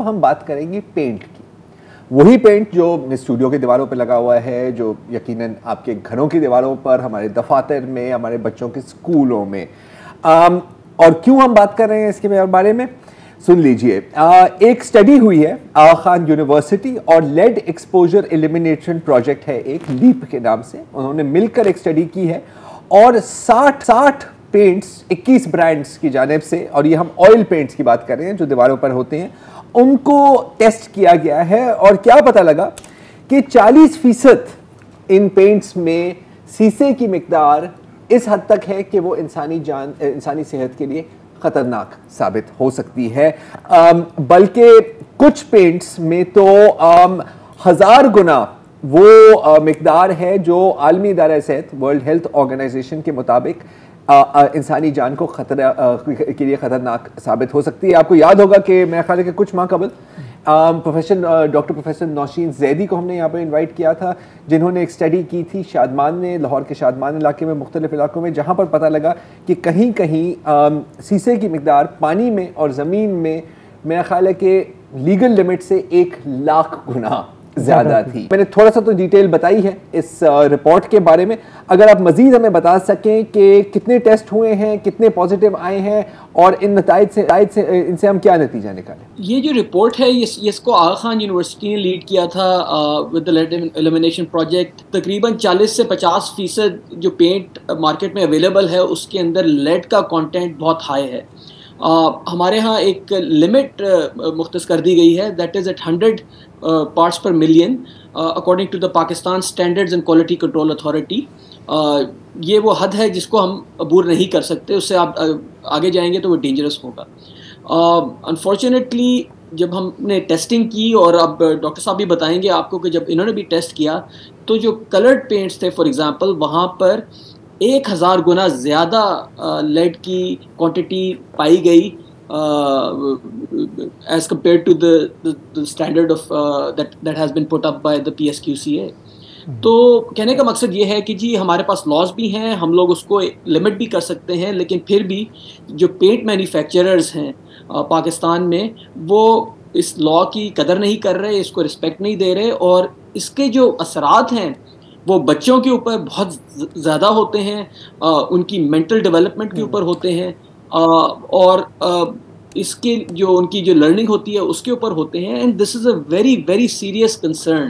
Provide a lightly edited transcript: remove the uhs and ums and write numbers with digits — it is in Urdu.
ہم بات کریں گے پینٹ کی. وہی پینٹ جو اسٹوڈیو کی دیواروں پہ لگا ہوا ہے, جو یقیناً آپ کے گھروں کی دیواروں پر, ہمارے دفاتر میں, ہمارے بچوں کے اسکولوں میں. اور کیوں ہم بات کر رہے ہیں اس کے بارے میں, سن لیجئے. ایک سٹڈی ہوئی ہے آغا خان یونیورسٹی اور لیڈ ایکسپوجر ایلیمینیشن پروجیکٹ ہے ایک, لیپ کے نام سے. انہوں نے مل کر ایک سٹڈی کی ہے اور 60 پینٹس 21 برانڈز کی جانب سے, اور یہ ہم آئل پینٹس کی بات کر رہے ہیں جو دیواروں پر ہوتے ہیں, ان کو ٹیسٹ کیا گیا ہے. اور کیا پتہ لگا کہ 40% ان پینٹس میں سیسے کی مقدار اس حد تک ہے کہ وہ انسانی صحت کے لیے خطرناک ثابت ہو سکتی ہے. بلکہ کچھ پینٹس میں تو 1000 گنا وہ مقدار ہے جو عالمی ادارہ صحت ورلڈ ہیلتھ آرگنائزیشن کے مطابق انسانی جان کو خطرہ کے لیے خطرناک ثابت ہو سکتی ہے. آپ کو یاد ہوگا کہ میرے خیال ہے کہ کچھ ماہ قبل ڈاکٹر پروفیسر نوشین زیدی کو ہم نے یہاں پہ انوائٹ کیا تھا, جنہوں نے ایک سٹڈی کی تھی شادمان میں, لاہور کے شادمان علاقے میں, مختلف علاقوں میں, جہاں پر پتہ لگا کہ کہیں کہیں سیسے کی مقدار پانی میں اور زمین میں میرا خیال ہے کہ لیگل لمٹ سے 1,00,000 گنا زیادہ تھی. میں نے تھوڑا سا تو ڈیٹیل بتائی ہے اس رپورٹ کے بارے میں. اگر آپ مزید ہمیں بتا سکیں کہ کتنے ٹیسٹ ہوئے ہیں, کتنے پازیٹیو آئے ہیں, اور ان نتائج سے ان سے ہم کیا نتیجہ نکالیں. یہ جو رپورٹ ہے اس کو آغا خان یونیورسٹی نے لیڈ کیا تھا with the lead elimination project. تقریباً 40 سے 50% جو پینٹ مارکیٹ میں اویلیبل ہے اس کے اندر لیڈ کا کانٹینٹ بہت ہائی ہے. ہمارے ہاں ایک لمٹ مختص کر دی گئی ہے, that is at 100 parts per million according to the Pakistan Standards and Quality Control Authority. یہ وہ حد ہے جس کو ہم عبور نہیں کر سکتے, اس سے آپ آگے جائیں گے تو وہ ڈینجرس ہوگا. انفارچونیٹلی جب ہم نے ٹیسٹنگ کی, اور اب ڈاکٹر صاحب بھی بتائیں گے آپ کو کہ جب انہوں نے بھی ٹیسٹ کیا تو جو کلرڈ پینٹس تھے فار ایگزامپل, وہاں پر 1000 گنا زیادہ لیڈ کی کوانٹٹی پائی گئی as compared to the standard of that has been put up by the PSQCA. تو کہنے کا مقصد یہ ہے کہ جی ہمارے پاس لاز بھی ہیں, ہم لوگ اس کو لمٹ بھی کر سکتے ہیں, لیکن پھر بھی جو پینٹ مینوفیکچررز ہیں پاکستان میں وہ اس لا کی قدر نہیں کر رہے, اس کو رسپیکٹ نہیں دے رہے, اور اس کے جو اثرات ہیں وہ بچوں کے اوپر بہت زیادہ ہوتے ہیں, ان کی مینٹل ڈیولپمنٹ کے اوپر ہوتے ہیں, اور اس کے جو ان کی جو لرننگ ہوتی ہے اس کے اوپر ہوتے ہیں. And this is a very very serious concern.